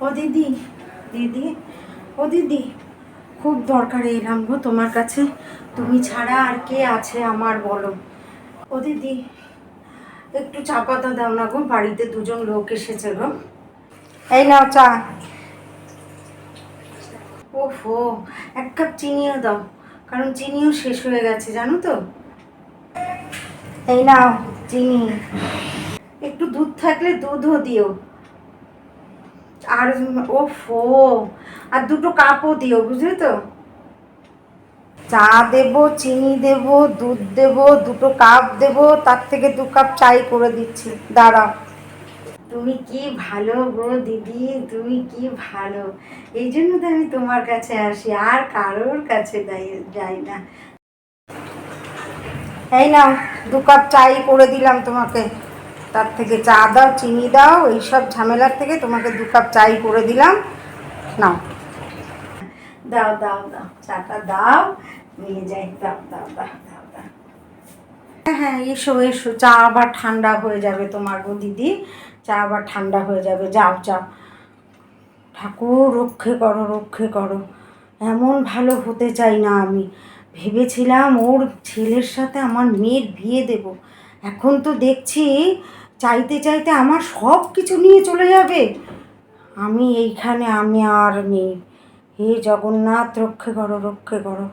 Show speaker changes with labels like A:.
A: ও দিদি, দিদি, ও দিদি, খুব দরকারে এলাম গো তোমার কাছে। তুমি ছাড়া আর কে আছে আমার বলো। ও দিদি, একটু চা পাতা দাও না গো, বাড়িতে দুজন লোক এসেছে গো। এই নাও চা। ওহো, এক কাপ চিনিও দাও, কারণ চিনিও শেষ হয়ে গেছে জানো তো। এই নাও চিনি, একটু দুধ থাকলে দুধও দিও। আর ওফো, আর দুটো কাপও দিও, বুঝলে তো। চা দেবো, চিনি দেবো, দুধ দেবো, দুটো কাপ দেবো, তার থেকে 2 কাপ চাই করে দিচ্ছি, দাঁড়াও। তুমি কি ভালো গো দিদি, তুমি কি ভালো। এই জন্য তো আমি তোমার কাছে আসি, আর কারোর কাছে যাই না। এই নাও 2 কাপ চাই করে দিলাম তোমাকে, তার থেকে চা দাও, চিনি দাও, এইসব ঝামেলার থেকে তোমাকে 2 কাপ চাই করে দিলাম। নাও, দাও দাও দাও, চাটা দাও, নিয়ে যাই, দাও দাও দাও দাও দাও। হ্যাঁ হ্যাঁ, এসো এসো, চা আবার ঠান্ডা হয়ে যাবে তোমার গো দিদি, চা আবার ঠান্ডা হয়ে যাবে, যাও যাও। ঠাকুর রক্ষে করো, রক্ষে করো। এমন ভালো হতে চাই না আমি। ভেবেছিলাম ওর ছেলের সাথে আমার মেয়ের বিয়ে দেব, এখন তো দেখছি চাইতে চাইতে আমার সব কিছু নিয়ে চলে যাবে। আমি এইখানে আমি আর নেই। হে জগন্নাথ, রক্ষে করো, রক্ষে করো।